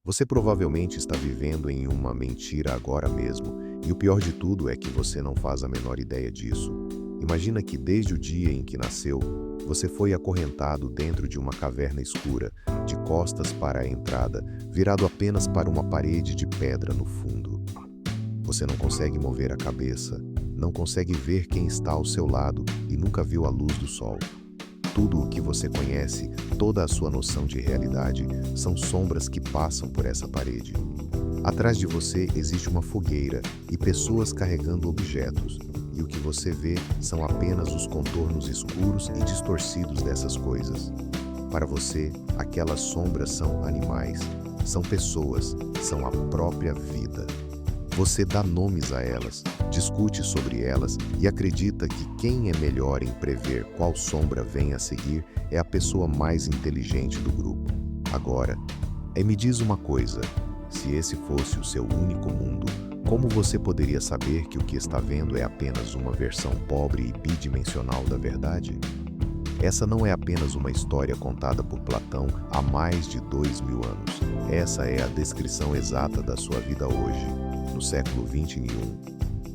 Você provavelmente está vivendo em uma mentira agora mesmo, e o pior de tudo é que você não faz a menor ideia disso. Imagina que desde o dia em que nasceu, você foi acorrentado dentro de uma caverna escura, de costas para a entrada, virado apenas para uma parede de pedra no fundo. Você não consegue mover a cabeça, não consegue ver quem está ao seu lado e nunca viu a luz do sol. Tudo o que você conhece, toda a sua noção de realidade, são sombras que passam por essa parede. Atrás de você existe uma fogueira e pessoas carregando objetos, e o que você vê são apenas os contornos escuros e distorcidos dessas coisas. Para você, aquelas sombras são animais, são pessoas, são a própria vida. Você dá nomes a elas, discute sobre elas e acredita que quem é melhor em prever qual sombra vem a seguir é a pessoa mais inteligente do grupo. Agora, me diz uma coisa: se esse fosse o seu único mundo, como você poderia saber que o que está vendo é apenas uma versão pobre e bidimensional da verdade? Essa não é apenas uma história contada por Platão há mais de 2000 anos. Essa é a descrição exata da sua vida hoje, no século XXI.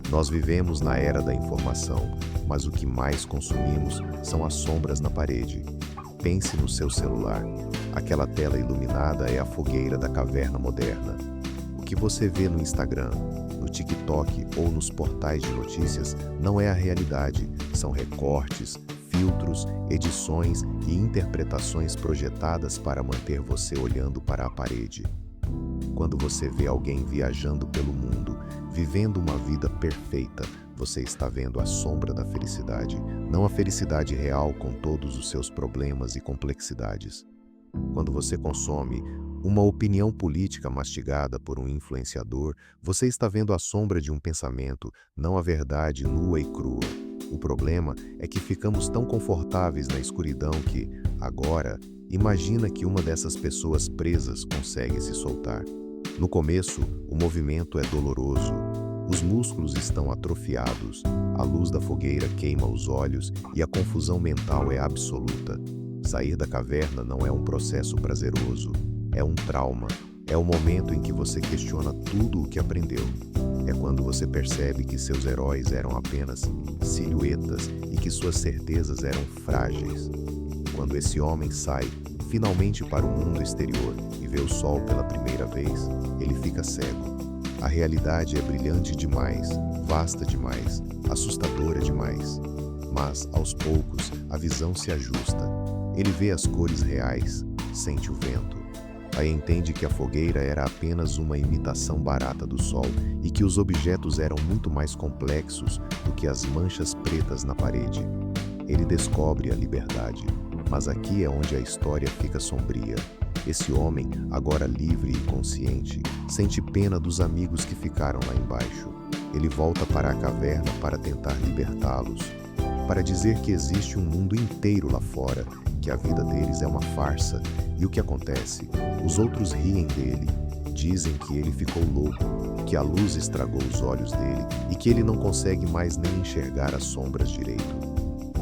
Nós vivemos na era da informação, mas o que mais consumimos são as sombras na parede. Pense no seu celular. Aquela tela iluminada é a fogueira da caverna moderna. O que você vê no Instagram, no TikTok ou nos portais de notícias não é a realidade, são recortes, filtros, edições e interpretações projetadas para manter você olhando para a parede. Quando você vê alguém viajando pelo mundo, vivendo uma vida perfeita, você está vendo a sombra da felicidade, não a felicidade real com todos os seus problemas e complexidades. Quando você consome uma opinião política mastigada por um influenciador, você está vendo a sombra de um pensamento, não a verdade nua e crua. O problema é que ficamos tão confortáveis na escuridão que, agora, imagina que uma dessas pessoas presas consegue se soltar. No começo, o movimento é doloroso. Os músculos estão atrofiados, a luz da fogueira queima os olhos e a confusão mental é absoluta. Sair da caverna não é um processo prazeroso, é um trauma. É o momento em que você questiona tudo o que aprendeu. É quando você percebe que seus heróis eram apenas silhuetas e que suas certezas eram frágeis. Quando esse homem sai, finalmente para o mundo exterior e vê o sol pela primeira vez, ele fica cego. A realidade é brilhante demais, vasta demais, assustadora demais. Mas, aos poucos, a visão se ajusta. Ele vê as cores reais, sente o vento. Aí entende que a fogueira era apenas uma imitação barata do sol e que os objetos eram muito mais complexos do que as manchas pretas na parede. Ele descobre a liberdade, mas aqui é onde a história fica sombria. Esse homem, agora livre e consciente, sente pena dos amigos que ficaram lá embaixo. Ele volta para a caverna para tentar libertá-los, para dizer que existe um mundo inteiro lá fora, que a vida deles é uma farsa. E o que acontece? Os outros riem dele, dizem que ele ficou louco, que a luz estragou os olhos dele e que ele não consegue mais nem enxergar as sombras direito.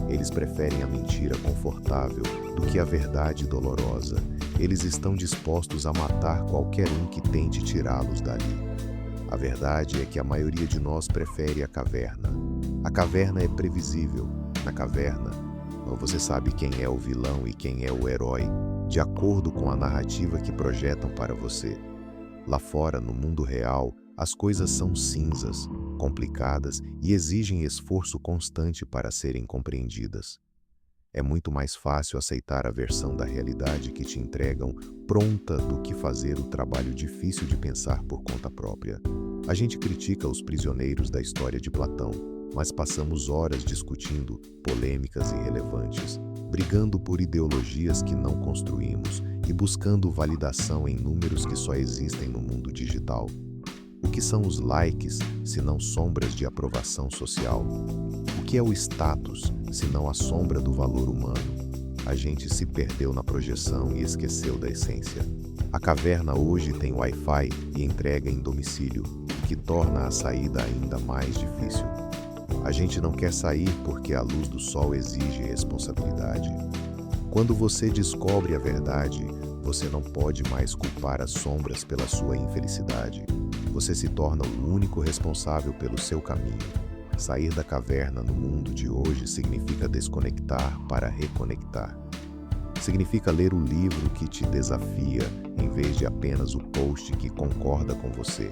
Eles preferem a mentira confortável do que a verdade dolorosa. Eles estão dispostos a matar qualquer um que tente tirá-los dali. A verdade é que a maioria de nós prefere a caverna. A caverna é previsível. Na caverna, você sabe quem é o vilão e quem é o herói, de acordo com a narrativa que projetam para você. Lá fora, no mundo real, as coisas são cinzas, complicadas e exigem esforço constante para serem compreendidas. É muito mais fácil aceitar a versão da realidade que te entregam pronta do que fazer o trabalho difícil de pensar por conta própria. A gente critica os prisioneiros da história de Platão, mas passamos horas discutindo polêmicas irrelevantes, brigando por ideologias que não construímos e buscando validação em números que só existem no mundo digital. O que são os likes, se não sombras de aprovação social? O que é o status, se não a sombra do valor humano? A gente se perdeu na projeção e esqueceu da essência. A caverna hoje tem Wi-Fi e entrega em domicílio, o que torna a saída ainda mais difícil. A gente não quer sair porque a luz do sol exige responsabilidade. Quando você descobre a verdade, você não pode mais culpar as sombras pela sua infelicidade. Você se torna o único responsável pelo seu caminho. Sair da caverna no mundo de hoje significa desconectar para reconectar. Significa ler o livro que te desafia, em vez de apenas o post que concorda com você.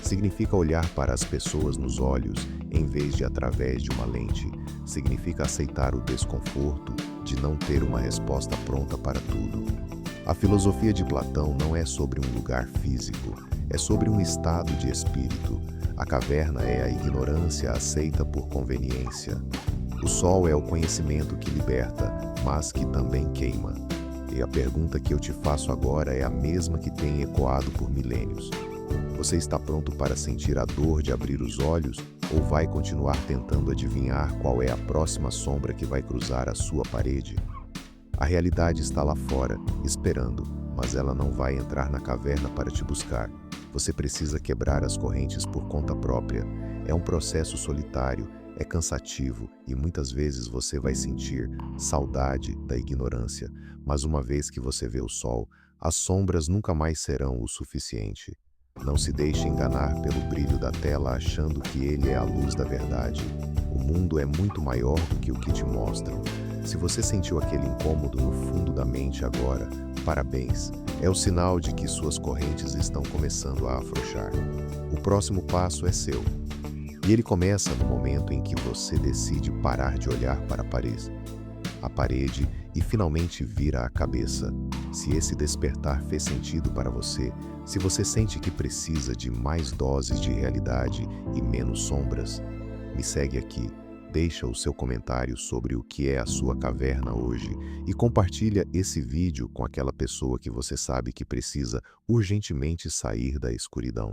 Significa olhar para as pessoas nos olhos, em vez de através de uma lente. Significa aceitar o desconforto de não ter uma resposta pronta para tudo. A filosofia de Platão não é sobre um lugar físico, é sobre um estado de espírito. A caverna é a ignorância aceita por conveniência. O sol é o conhecimento que liberta, mas que também queima. E a pergunta que eu te faço agora é a mesma que tem ecoado por milênios. Você está pronto para sentir a dor de abrir os olhos ou vai continuar tentando adivinhar qual é a próxima sombra que vai cruzar a sua parede? A realidade está lá fora, esperando, mas ela não vai entrar na caverna para te buscar. Você precisa quebrar as correntes por conta própria. É um processo solitário, é cansativo e muitas vezes você vai sentir saudade da ignorância. Mas uma vez que você vê o sol, as sombras nunca mais serão o suficiente. Não se deixe enganar pelo brilho da tela achando que ele é a luz da verdade. O mundo é muito maior do que o que te mostram. Se você sentiu aquele incômodo no fundo da mente agora, parabéns. É o sinal de que suas correntes estão começando a afrouxar. O próximo passo é seu. E ele começa no momento em que você decide parar de olhar para a parede e finalmente vira a cabeça. Se esse despertar fez sentido para você, se você sente que precisa de mais doses de realidade e menos sombras, me segue aqui. Deixa o seu comentário sobre o que é a sua caverna hoje e compartilha esse vídeo com aquela pessoa que você sabe que precisa urgentemente sair da escuridão.